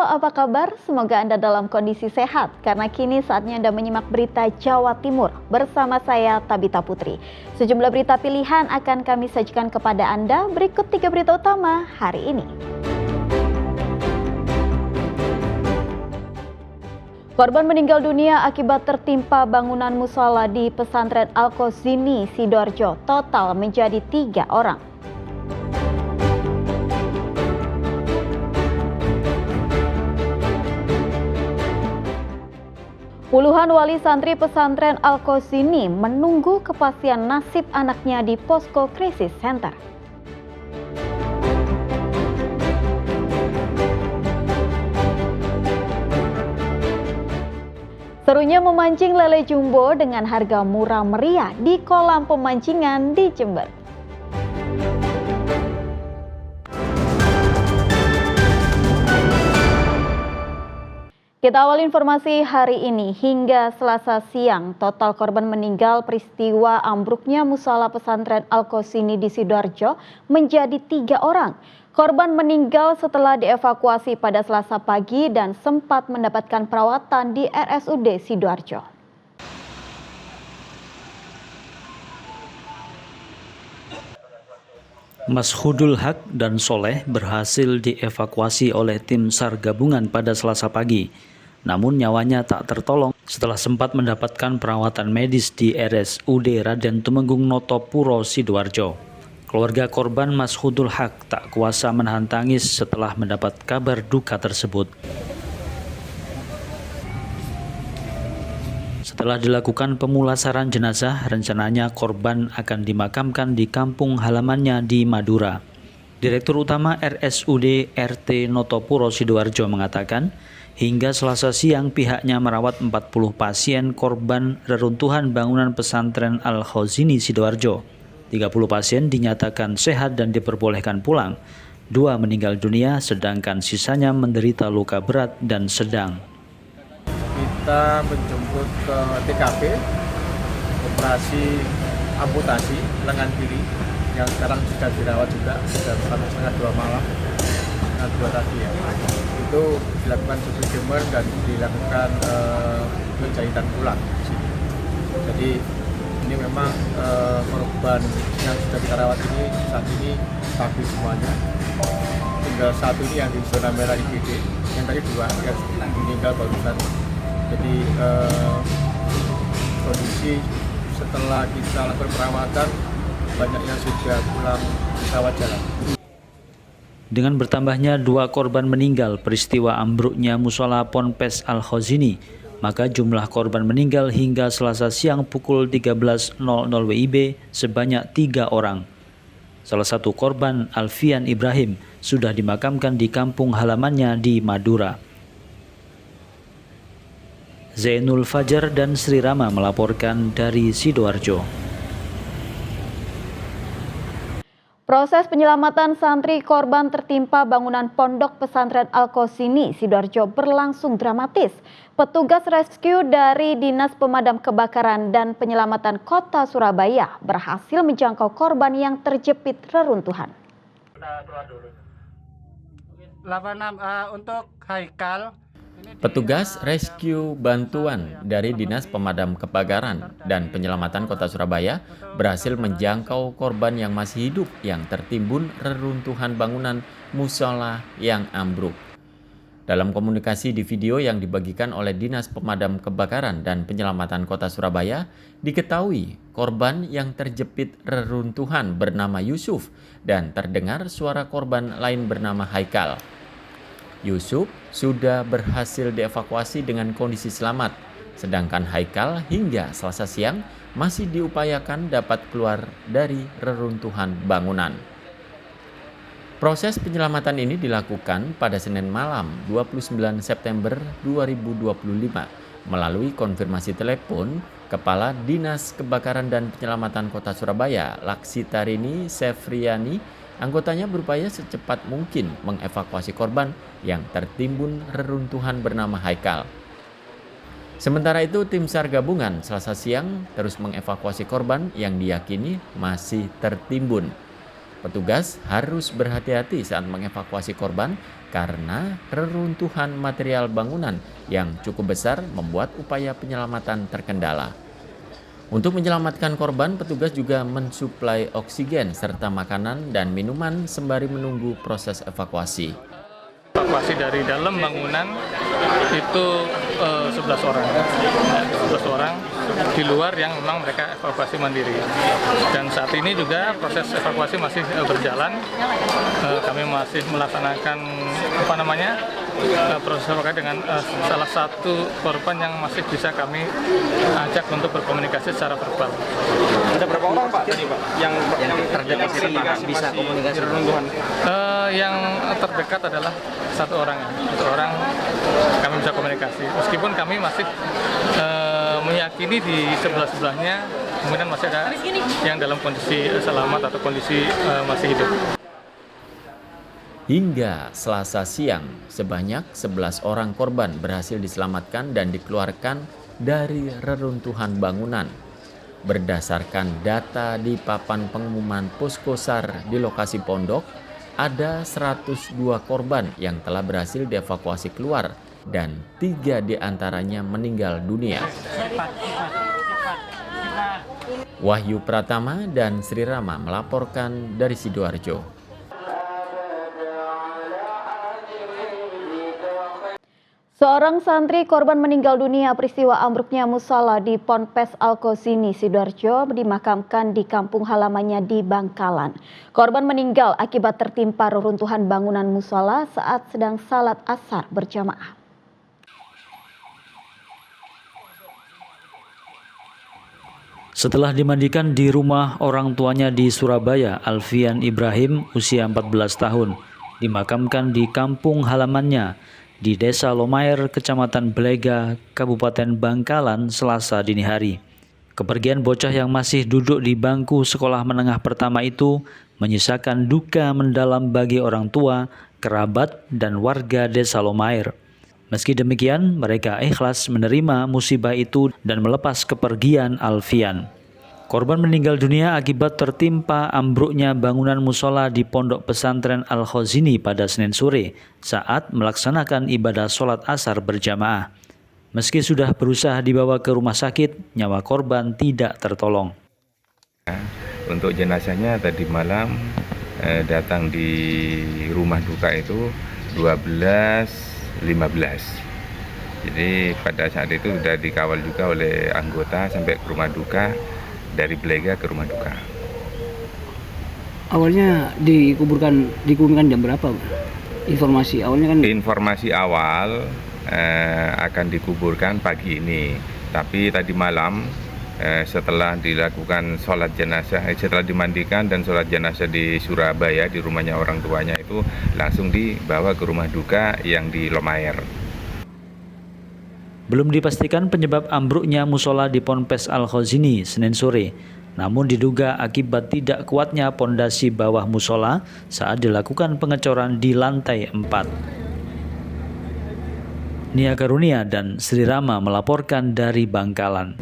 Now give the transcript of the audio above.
apa kabar? Semoga Anda dalam kondisi sehat karena kini saatnya Anda menyimak berita Jawa Timur bersama saya Tabita Putri. Sejumlah berita pilihan akan kami sajikan kepada Anda. Berikut 3 berita utama hari ini. Korban meninggal dunia akibat tertimpa bangunan musala di pesantren Al-Khozini, Sidoarjo, total menjadi 3 orang. Puluhan wali santri pesantren Al-Khozini menunggu kepastian nasib anaknya di Posko Krisis Center. Serunya memancing lele jumbo dengan harga murah meriah di kolam pemancingan di Jember. Kita awali informasi hari ini. Hingga Selasa siang, total korban meninggal peristiwa ambruknya musala pesantren Al-Khozini di Sidoarjo menjadi 3 orang. Korban meninggal setelah dievakuasi pada Selasa pagi dan sempat mendapatkan perawatan di RSUD Sidoarjo. Mashudul Haq dan Soleh berhasil dievakuasi oleh tim SAR gabungan pada Selasa pagi. Namun nyawanya tak tertolong setelah sempat mendapatkan perawatan medis di RSUD Raden Tumenggung Notopuro, Sidoarjo. Keluarga korban Mashudul Haq tak kuasa menahan tangis setelah mendapat kabar duka tersebut. Setelah dilakukan pemulasaran jenazah, rencananya korban akan dimakamkan di kampung halamannya di Madura. Direktur Utama RSUD RT Notopuro Sidoarjo mengatakan, hingga Selasa siang pihaknya merawat 40 pasien korban reruntuhan bangunan pesantren Al-Khozini Sidoarjo. 30 pasien dinyatakan sehat dan diperbolehkan pulang. 2 meninggal dunia sedangkan sisanya menderita luka berat dan sedang. Kita menjemput ke TKP operasi amputasi lengan kiri yang sekarang sudah dirawat juga sudah sampai setengah 2 malam, setengah 2 tadi ya. Itu dilakukan treatment dan dilakukan penjahitan ulang. Jadi ini memang korban yang sudah kita rawat ini saat ini stabil semuanya. Tinggal 1 ini yang di zona merah IGD, yang tadi 2 yang meninggal barusan. Jadi kondisi setelah kita lakukan perawatan banyak yang sudah pulang pesawat jalan. Dengan bertambahnya 2 korban meninggal peristiwa ambruknya mushola Ponpes Al-Khozini, maka jumlah korban meninggal hingga Selasa siang pukul 13.00 WIB sebanyak 3 orang. Salah satu korban, Alfian Ibrahim, sudah dimakamkan di kampung halamannya di Madura. Zainul Fajar dan Sri Rama melaporkan dari Sidoarjo. Proses penyelamatan santri korban tertimpa bangunan pondok pesantren Al-Khozini, Sidoarjo berlangsung dramatis. Petugas rescue dari Dinas Pemadam Kebakaran dan Penyelamatan Kota Surabaya berhasil menjangkau korban yang terjepit reruntuhan. Untuk Haikal. Petugas rescue bantuan dari Dinas Pemadam Kebakaran dan Penyelamatan Kota Surabaya berhasil menjangkau korban yang masih hidup yang tertimbun reruntuhan bangunan mushola yang ambruk. Dalam komunikasi di video yang dibagikan oleh Dinas Pemadam Kebakaran dan Penyelamatan Kota Surabaya, diketahui korban yang terjepit reruntuhan bernama Yusuf dan terdengar suara korban lain bernama Haikal. Yusuf sudah berhasil dievakuasi dengan kondisi selamat, sedangkan Haikal hingga Selasa siang masih diupayakan dapat keluar dari reruntuhan bangunan. Proses penyelamatan ini dilakukan pada Senin malam 29 September 2025 melalui konfirmasi telepon Kepala Dinas Kebakaran dan Penyelamatan Kota Surabaya, Laksitarini Sefriani. Anggotanya berupaya secepat mungkin mengevakuasi korban yang tertimbun reruntuhan bernama Haikal. Sementara itu, tim SAR gabungan Selasa siang terus mengevakuasi korban yang diyakini masih tertimbun. Petugas harus berhati-hati saat mengevakuasi korban karena reruntuhan material bangunan yang cukup besar membuat upaya penyelamatan terkendala. Untuk menyelamatkan korban, petugas juga mensuplai oksigen serta makanan dan minuman sembari menunggu proses evakuasi. Evakuasi dari dalam bangunan itu 11 orang. 11 orang di luar yang memang mereka evakuasi mandiri. Dan saat ini juga proses evakuasi masih berjalan. Kami masih melaksanakan proses evakuasi dengan salah satu korban yang masih bisa kami ajak untuk berkomunikasi secara verbal. Ada berapa orang Pak tadi Pak yang terdekat bisa komunikasi? Yang terdekat adalah satu orang kami bisa komunikasi. Meskipun kami masih meyakini di sebelah-sebelahnya kemudian masih ada yang dalam kondisi selamat atau kondisi masih hidup. Hingga Selasa siang, sebanyak 11 orang korban berhasil diselamatkan dan dikeluarkan dari reruntuhan bangunan. Berdasarkan data di papan pengumuman Puskosar di lokasi pondok, ada 102 korban yang telah berhasil dievakuasi keluar dan 3 diantaranya meninggal dunia. Wahyu Pratama dan Sri Rama melaporkan dari Sidoarjo. Seorang santri korban meninggal dunia peristiwa ambruknya musala di Ponpes Al-Qasini, Sidoarjo dimakamkan di kampung halamannya di Bangkalan. Korban meninggal akibat tertimpa reruntuhan bangunan musala saat sedang salat asar berjamaah. Setelah dimandikan di rumah orang tuanya di Surabaya, Alfian Ibrahim usia 14 tahun dimakamkan di kampung halamannya di Desa Lomair, Kecamatan Belega, Kabupaten Bangkalan, Selasa dini hari. Kepergian bocah yang masih duduk di bangku sekolah menengah pertama itu menyisakan duka mendalam bagi orang tua, kerabat, dan warga Desa Lomair. Meski demikian, mereka ikhlas menerima musibah itu dan melepas kepergian Alfian. Korban meninggal dunia akibat tertimpa ambruknya bangunan musola di Pondok Pesantren Al-Qasini pada Senin sore saat melaksanakan ibadah sholat asar berjamaah. Meski sudah berusaha dibawa ke rumah sakit, nyawa korban tidak tertolong. Untuk jenazahnya tadi malam datang di rumah duka itu 12.15. Jadi pada saat itu sudah dikawal juga oleh anggota sampai ke rumah duka, dari Belega ke rumah duka. Awalnya dikuburkan jam berapa? Informasi awalnya kan? Informasi awal akan dikuburkan pagi ini, tapi tadi malam setelah dilakukan sholat jenazah, setelah dimandikan dan sholat jenazah di Surabaya di rumahnya orang tuanya itu langsung dibawa ke rumah duka yang di Lomair. Belum dipastikan penyebab ambruknya musola di Ponpes Al-Qasini Senin sore, namun diduga akibat tidak kuatnya pondasi bawah musola saat dilakukan pengecoran di lantai 4. Nia Karunia dan Sri Rama melaporkan dari Bangkalan.